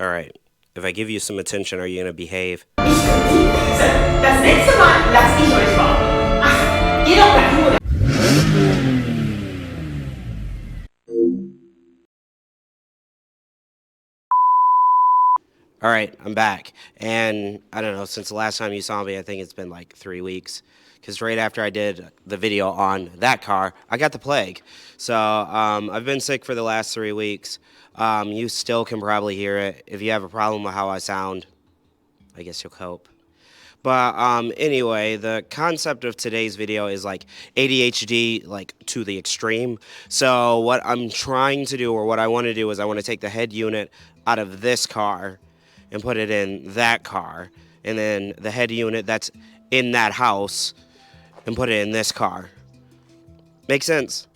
Alright, if I give you some attention, are you gonna behave? Das letzte Mal lass ich euch warten. Ach, geh doch gleich nur. Alright, I'm back. And I don't know, since the last time you saw me, I think it's been like 3 weeks. Because right after I did the video on that car, I got the plague. So I've been sick for the last 3 weeks. You still can probably hear it. If you have a problem with how I sound, I guess you'll cope. But anyway, the concept of today's video is like ADHD like to the extreme. So what I'm trying to do, or what I want to do, is I want to take the head unit out of this car and put it in that car, and then the head unit that's in that house and put it in this car. Make sense?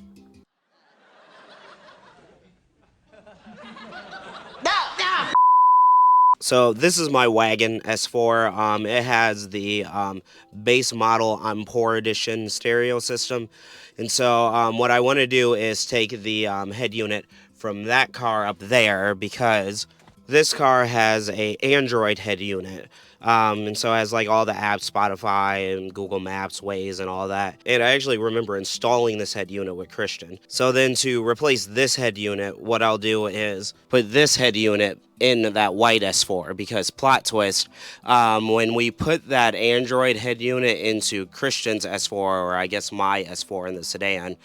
So this is my wagon S4. It has the base model Aperture edition stereo system, and so what I want to do is take the head unit from that car up there, because this car has a Android head unit. And so it has like all the apps, Spotify and Google Maps, Waze, and all that. And I actually remember installing this head unit with Christian. So then to replace this head unit, what I'll do is put this head unit in that white S4, because plot twist, when we put that Android head unit into Christian's S4, or I guess my S4 in the sedan,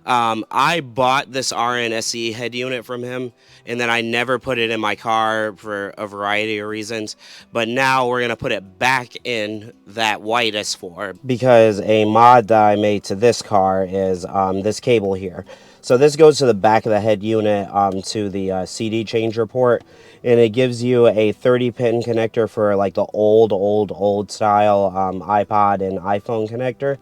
I bought this RNS-e head unit from him, and then I never put it in my car for a variety of reasons. But now we're going to put it back in that white S4, because a mod that I made to this car is this cable here. So this goes to the back of the head unit to the CD changer port, and it gives you a 30-pin connector for like the old style iPod and iPhone connector.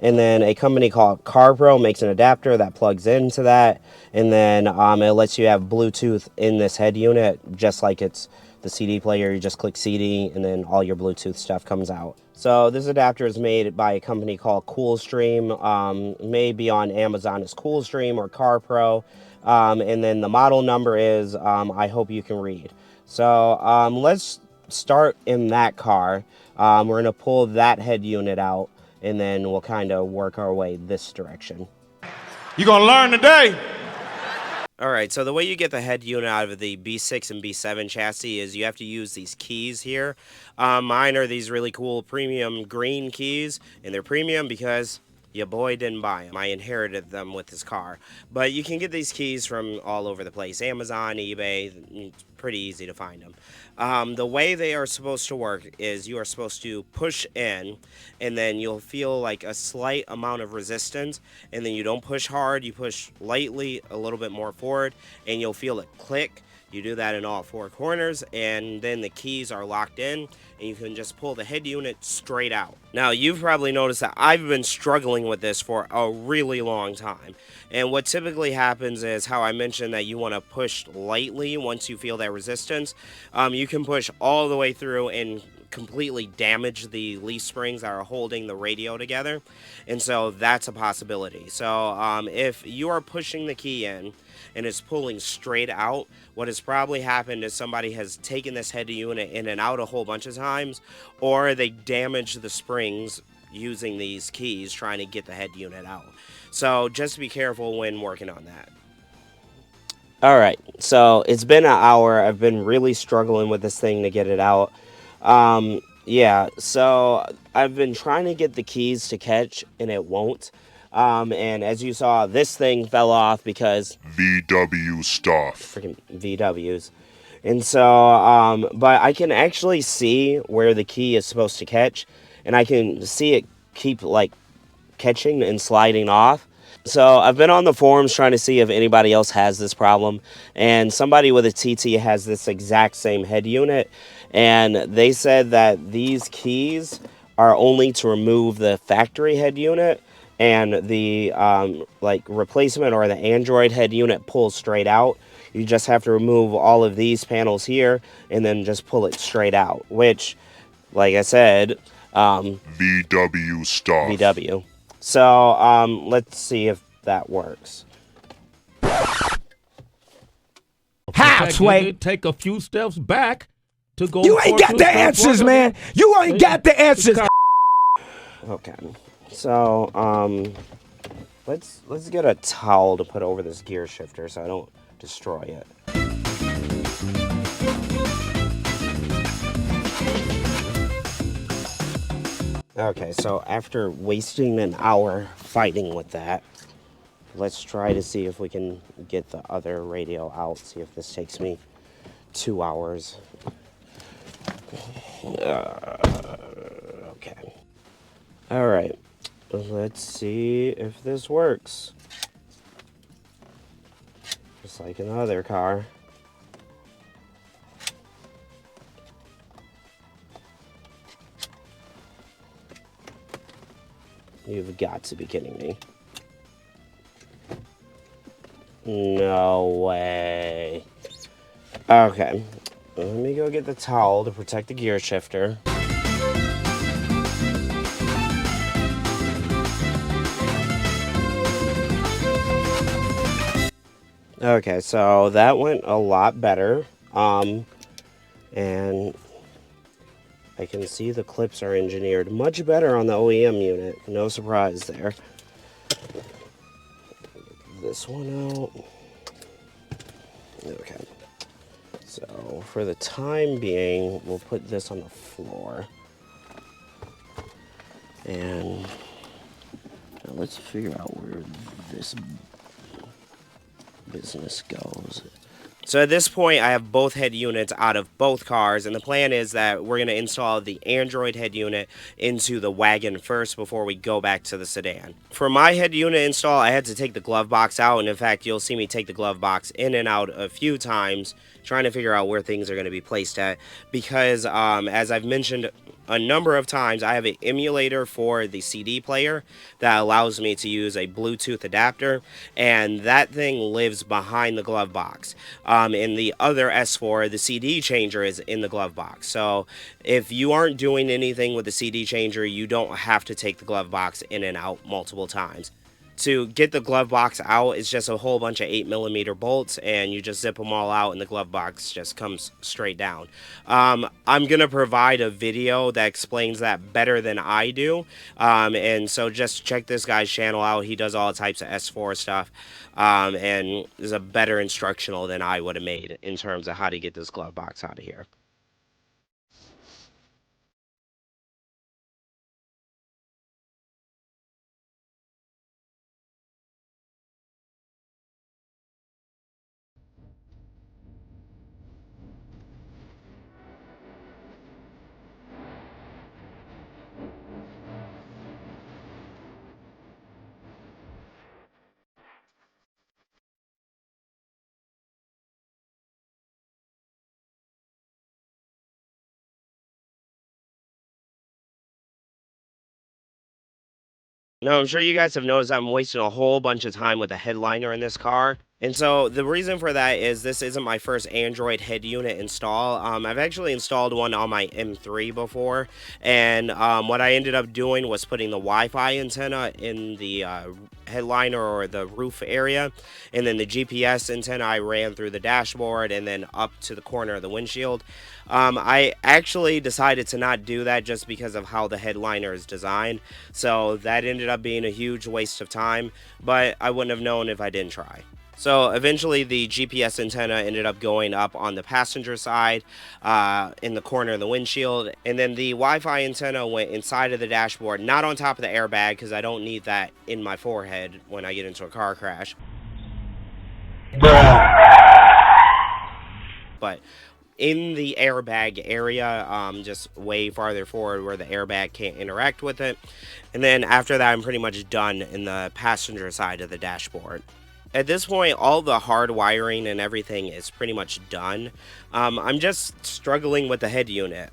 And then a company called CarPro makes an adapter that plugs into that, and then it lets you have Bluetooth in this head unit, just like it's the CD player. You just click CD, and then all your Bluetooth stuff comes out. So this adapter is made by a company called Coolstream, maybe on Amazon as Coolstream or CarPro, and then the model number is, I hope you can read. So let's start in that car. We're going to pull that head unit out, and then we'll kind of work our way this direction. You're going to learn today. Alright, so the way you get the head unit out of the B6 and B7 chassis is you have to use these keys here. Mine are these really cool premium green keys, and they're premium because your boy didn't buy them. I inherited them with his car. But you can get these keys from all over the place. Amazon, eBay, it's pretty easy to find them. The way they are supposed to work is you are supposed to push in, and then you'll feel like a slight amount of resistance, and then you don't push hard, you push lightly, a little bit more forward, and you'll feel it click. You do that in all four corners, and then the keys are locked in, and you can just pull the head unit straight out. Now, you've probably noticed that I've been struggling with this for a really long time. And what typically happens is, how I mentioned that you want to push lightly once you feel that resistance. You can push all the way through and completely damage the leaf springs that are holding the radio together. And so that's a possibility. So if you are pushing the key in and it's pulling straight out, what has probably happened is somebody has taken this head unit in and out a whole bunch of times, or they damaged the springs using these keys trying to get the head unit out. So just be careful when working on that. Alright, so it's been an hour. I've been really struggling with this thing to get it out. Yeah, so I've been trying to get the keys to catch, and it won't. And as you saw, this thing fell off because VW stuff. Freaking VWs. And so, but I can actually see where the key is supposed to catch, and I can see it keep like catching and sliding off. So I've been on the forums trying to see if anybody else has this problem, and somebody with a TT has this exact same head unit, and they said that these keys are only to remove the factory head unit, and the like replacement or the Android head unit pulls straight out. You just have to remove all of these panels here and then just pull it straight out, which, like I said, VW stuff. VW. So let's see if that works. How, Sway? Take a few steps back to go. You ain't got the answers, man. You ain't got the answers. Okay, so let's get a towel to put over this gear shifter so I don't destroy it. Okay, so after wasting an hour fighting with that, let's try to see if we can get the other radio out, see if this takes me 2 hours. Okay. All right, let's see if this works. Just like in the other car. You've got to be kidding me. No way. Okay, let me go get the towel to protect the gear shifter. Okay, so that went a lot better. And I can see the clips are engineered much better on the OEM unit. No surprise there. Get this one out. Okay. So for the time being, we'll put this on the floor. And now let's figure out where this business goes. So at this point, I have both head units out of both cars, and the plan is that we're going to install the Android head unit into the wagon first before we go back to the sedan. For my head unit install, I had to take the glove box out, and in fact, you'll see me take the glove box in and out a few times, trying to figure out where things are going to be placed at, because as I've mentioned a number of times, I have an emulator for the CD player that allows me to use a Bluetooth adapter, and that thing lives behind the glove box. In the other S4, the CD changer is in the glove box. So if you aren't doing anything with the CD changer, you don't have to take the glove box in and out multiple times. To get the glove box out, it's just a whole bunch of 8mm bolts, and you just zip them all out, and the glove box just comes straight down. I'm going to provide a video that explains that better than I do, and so just check this guy's channel out. He does all types of S4 stuff, and is a better instructional than I would have made in terms of how to get this glove box out of here. Now, I'm sure you guys have noticed I'm wasting a whole bunch of time with the headliner in this car. And so the reason for that is this isn't my first Android head unit install. I've actually installed one on my M3 before. And what I ended up doing was putting the Wi-Fi antenna in the headliner or the roof area. And then the GPS antenna I ran through the dashboard and then up to the corner of the windshield. I actually decided to not do that just because of how the headliner is designed. So that ended up being a huge waste of time, but I wouldn't have known if I didn't try. So eventually the GPS antenna ended up going up on the passenger side in the corner of the windshield. And then the Wi-Fi antenna went inside of the dashboard, not on top of the airbag because I don't need that in my forehead when I get into a car crash. But in the airbag area, just way farther forward where the airbag can't interact with it. And then after that, I'm pretty much done in the passenger side of the dashboard. At this point, all the hard wiring and everything is pretty much done. I'm just struggling with the head unit.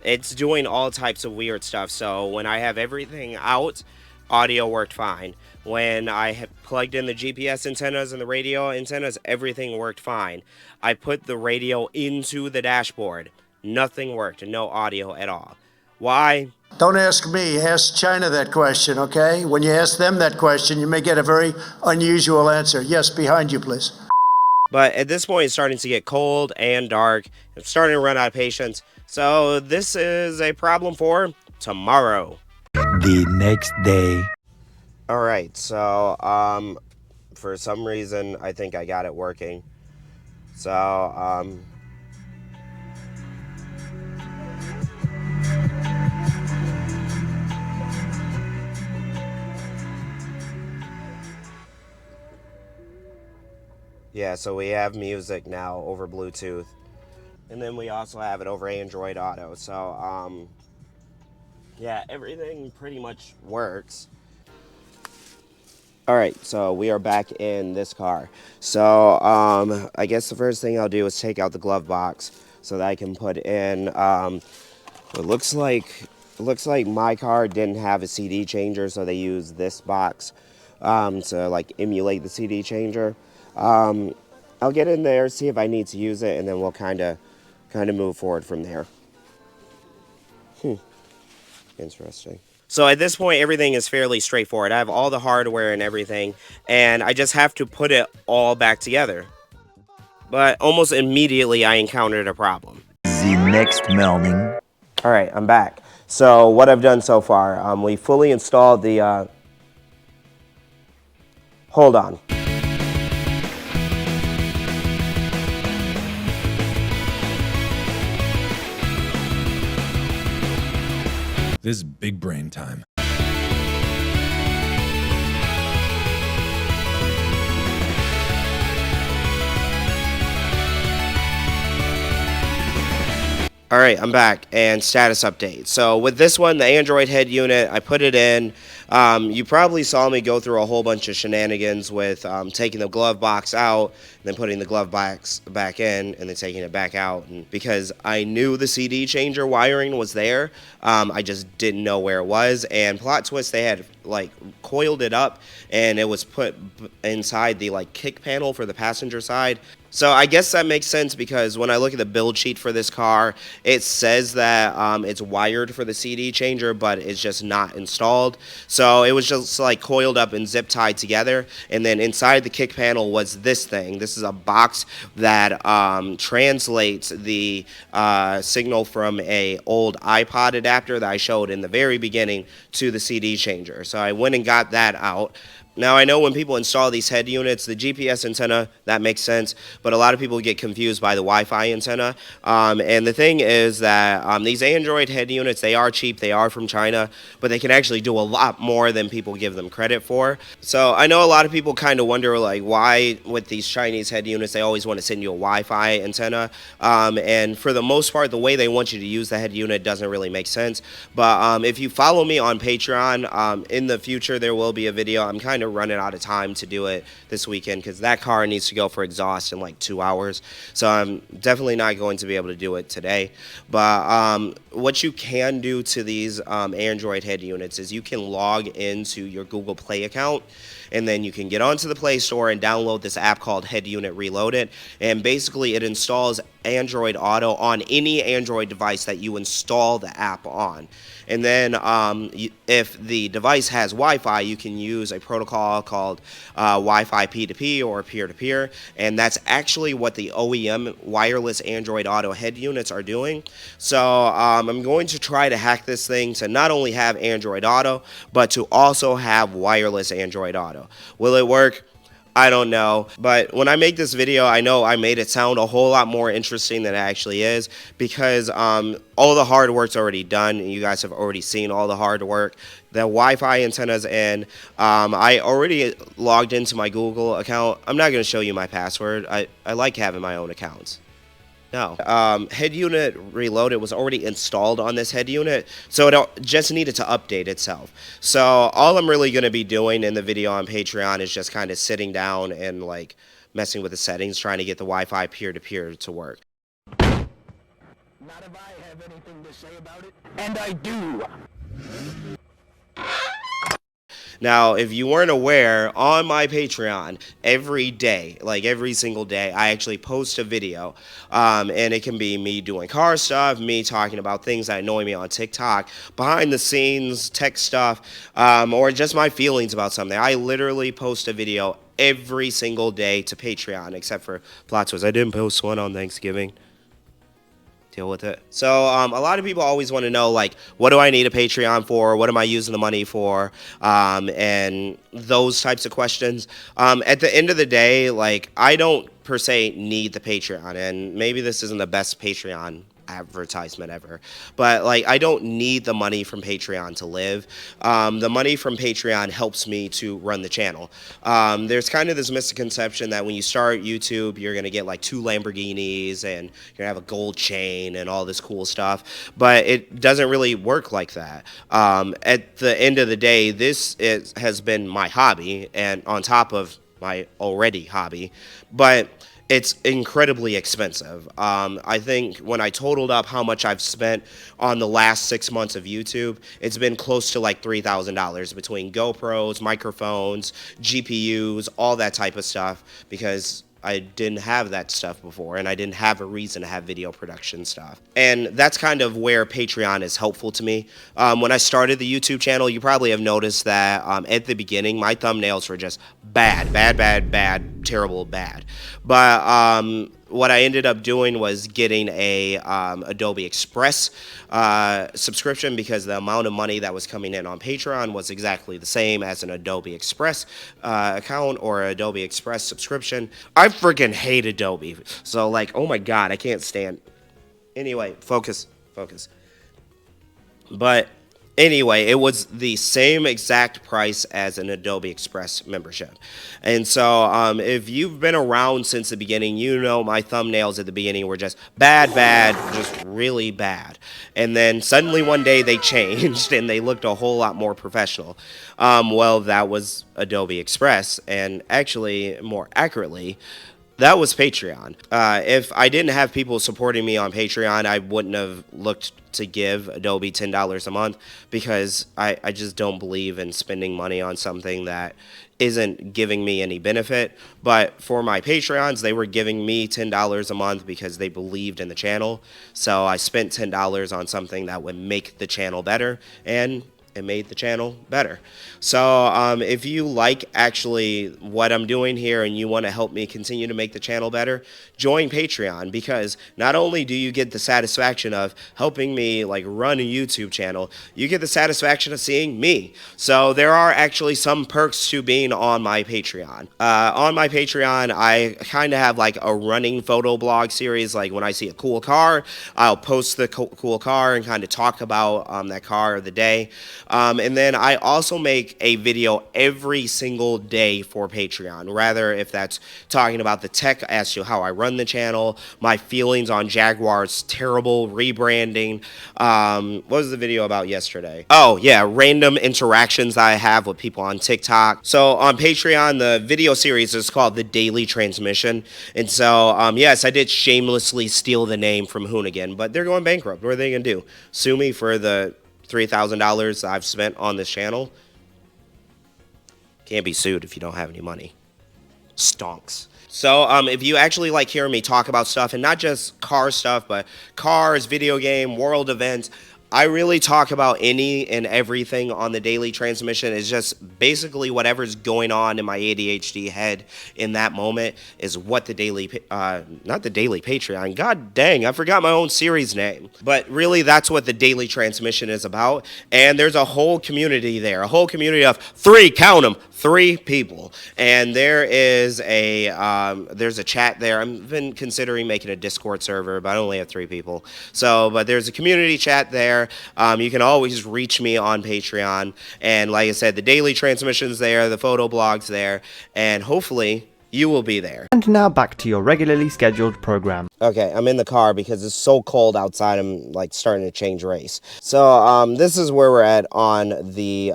It's doing all types of weird stuff. So when I have everything out, audio worked fine. When I had plugged in the GPS antennas and the radio antennas, everything worked fine. I put the radio into the dashboard. Nothing worked, no audio at all. Why? Don't ask me, ask China that question, okay? When you ask them that question, you may get a very unusual answer. Yes, behind you, please. But at this point, it's starting to get cold and dark. I'm starting to run out of patience. So this is a problem for tomorrow. The next day. All right, so for some reason, I think I got it working. So yeah, so we have music now over Bluetooth, and then we also have it over Android Auto. So yeah, everything pretty much works. All right, so we are back in this car. So I guess the first thing I'll do is take out the glove box so that I can put in. It looks like my car didn't have a CD changer, so they used this box to like emulate the CD changer. I'll get in there, see if I need to use it, and then we'll kind of move forward from there. Interesting. So at this point, everything is fairly straightforward. I have all the hardware and everything, and I just have to put it all back together. But almost immediately, I encountered a problem. The next morning. All right, I'm back. So what I've done so far, we fully installed the... Hold on. This is big brain time. All right, I'm back, and status update. So with this one, the Android head unit, I put it in. You probably saw me go through a whole bunch of shenanigans with taking the glove box out, then putting the glove box back in, and then taking it back out. And because I knew the CD changer wiring was there, I just didn't know where it was. And plot twist, they had like coiled it up, and it was put inside the like kick panel for the passenger side. So I guess that makes sense because when I look at the build sheet for this car, it says that it's wired for the CD changer, but it's just not installed. So it was just like coiled up and zip tied together. And then inside the kick panel was this thing. This is a box that translates the signal from a old iPod adapter that I showed in the very beginning to the CD changer. So I went and got that out. Now, I know when people install these head units, the GPS antenna, that makes sense, but a lot of people get confused by the Wi-Fi antenna. And the thing is that these Android head units, they are cheap, they are from China, but they can actually do a lot more than people give them credit for. So I know a lot of people kind of wonder, like, why with these Chinese head units, they always want to send you a Wi-Fi antenna. And for the most part, the way they want you to use the head unit doesn't really make sense. But if you follow me on Patreon, in the future, there will be a video. I'm kind of running out of time to do it this weekend because that car needs to go for exhaust in like 2 hours. So I'm definitely not going to be able to do it today. But what you can do to these Android head units is you can log into your Google Play account, and then you can get onto the Play Store and download this app called Headunit Reloaded. And basically it installs Android Auto on any Android device that you install the app on. And then if the device has Wi-Fi, you can use a protocol called Wi-Fi P2P or peer-to-peer, and that's actually what the OEM wireless Android Auto head units are doing. So I'm going to try to hack this thing to not only have Android Auto, but to also have wireless Android Auto. Will it work? I don't know, but when I make this video, I know I made it sound a whole lot more interesting than it actually is because all the hard work's already done, and you guys have already seen all the hard work. The Wi-Fi antenna's in. I already logged into my Google account. I'm not going to show you my password. I like having my own accounts. No. Headunit Reloaded was already installed on this head unit, so it just needed to update itself. So all I'm really going to be doing in the video on Patreon is just kind of sitting down and like messing with the settings, trying to get the Wi-Fi peer-to-peer to work. Not if I have anything to say about it, and I do. Now, if you weren't aware, on my Patreon, every day, like every single day, I actually post a video. And it can be me doing car stuff, me talking about things that annoy me on TikTok, behind the scenes, tech stuff, or just my feelings about something. I literally post a video every single day to Patreon, except for plot twist. I didn't post one on Thanksgiving. Deal with it. So a lot of people always want to know, like, what do I need a Patreon for? What am I using the money for? And those types of questions. At the end of the day, like, I don't per se need the Patreon, and maybe this isn't the best Patreon advertisement ever, but like, I don't need the money from Patreon to live. The money from Patreon helps me to run the channel. There's kind of this misconception that when you start YouTube, you're gonna get like 2 Lamborghinis and you're gonna have a gold chain and all this cool stuff, but it doesn't really work like that. At the end of the day, has been my hobby, and on top of my already hobby, but it's incredibly expensive. I think when I totaled up how much I've spent on the last 6 months of YouTube, it's been close to like $3,000 between GoPros, microphones, GPUs, all that type of stuff, because I didn't have that stuff before, and I didn't have a reason to have video production stuff. And that's kind of where Patreon is helpful to me. When I started the YouTube channel, you probably have noticed that at the beginning, my thumbnails were just bad, terrible, bad. But what I ended up doing was getting a Adobe Express subscription, because the amount of money that was coming in on Patreon was exactly the same as an Adobe Express account or Adobe Express subscription. I freaking hate Adobe. So, like, oh my god, I can't stand. Anyway, focus. But anyway, it was the same exact price as an Adobe Express membership. And so if you've been around since the beginning, you know my thumbnails at the beginning were just bad, just really bad. And then suddenly one day they changed and they looked a whole lot more professional. Well, that was Adobe Express, and actually, more accurately, that was Patreon. If I didn't have people supporting me on Patreon, I wouldn't have looked to give Adobe $10 a month, because I just don't believe in spending money on something that isn't giving me any benefit. But for my Patreons, they were giving me $10 a month because they believed in the channel. So I spent $10 on something that would make the channel better, and it made the channel better. So if you like actually what I'm doing here and you want to help me continue to make the channel better, join Patreon, because not only do you get the satisfaction of helping me like run a YouTube channel, you get the satisfaction of seeing me. So there are actually some perks to being on my Patreon. On my Patreon, I kind of have like a running photo blog series. Like when I see a cool car, I'll post the cool car and kind of talk about that car of the day. And then I also make a video every single day for Patreon, rather if that's talking about the tech as to how I run the channel, my feelings on Jaguar's terrible rebranding. What was the video about yesterday? Oh yeah, random interactions that I have with people on TikTok. So on Patreon, the video series is called The Daily Transmission. And so, yes, I did shamelessly steal the name from Hoonigan, but they're going bankrupt. What are they going to do? Sue me for the $3,000 I've spent on this channel? Can't be sued if you don't have any money. Stonks. So if you actually like hearing me talk about stuff, and not just car stuff, but cars, video game, world events, I really talk about any and everything on the Daily Transmission. It's just basically whatever's going on in my ADHD head in that moment is what the daily, not the Daily Patreon, god dang, I forgot my own series name. But really, that's what the Daily Transmission is about. And there's a whole community there, a whole community of 3, count them, 3 people. And there is there's a chat there. I've been considering making a Discord server, but I only have 3 people. So, but there's a community chat there. You can always reach me on Patreon, and like I said, the Daily Transmission's there, the photo blog's there, and hopefully you will be there. And now back to your regularly scheduled program. Okay, I'm in the car because it's so cold outside. I'm like starting to change race. So this is where we're at on the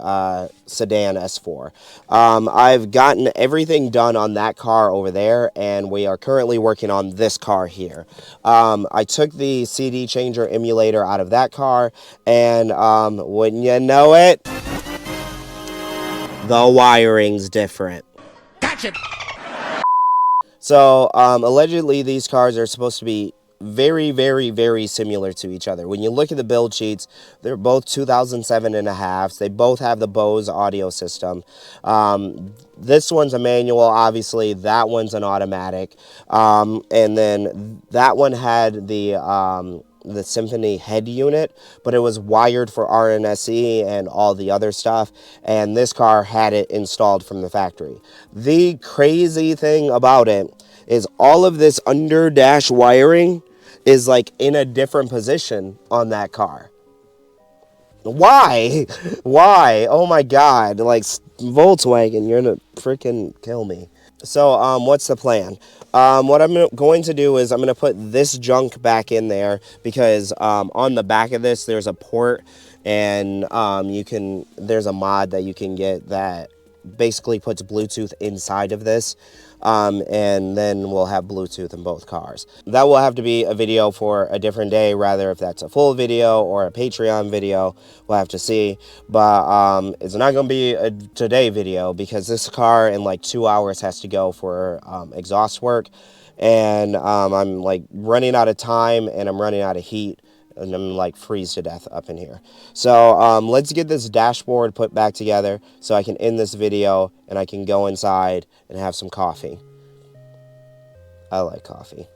sedan S4. I've gotten everything done on that car over there, and we are currently working on this car here. I took the CD changer emulator out of that car, and wouldn't you know it, The wiring's different. Gotcha. So, allegedly, these cars are supposed to be very, very, very similar to each other. When you look at the build sheets, they're both 2007 and a half. They both have the Bose audio system. This one's a manual, obviously. That one's an automatic. And then that one had the Symphony head unit, but it was wired for RNS-e and all the other stuff, and this car had it installed from the factory. The crazy thing about it is all of this under dash wiring is like in a different position on that car. Why? Why? Oh my God, like Volkswagen, you're gonna freaking kill me. So, what's the plan? What I'm going to do is I'm going to put this junk back in there because on the back of this there's a port, and there's a mod that you can get that basically puts Bluetooth inside of this, and then we'll have Bluetooth in both cars. That will have to be a video for a different day, rather if that's a full video or a Patreon video, we'll have to see. But it's not going to be a today video because this car in like 2 hours has to go for exhaust work, and I'm like running out of time and I'm running out of heat. And I'm like freeze to death up in here. So let's get this dashboard put back together so I can end this video and I can go inside and have some coffee. I like coffee.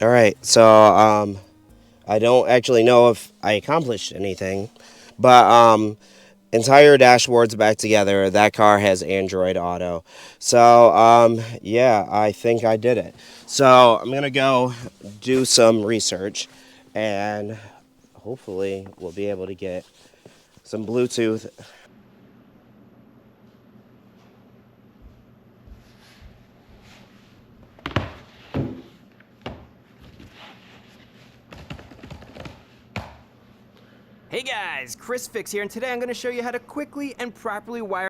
All right, so I don't actually know if I accomplished anything, but entire dashboard's back together. That car has Android Auto. So yeah, I think I did it. So I'm gonna go do some research, and hopefully we'll be able to get some Bluetooth. Hey guys, Chris Fix here, and today I'm going to show you how to quickly and properly wire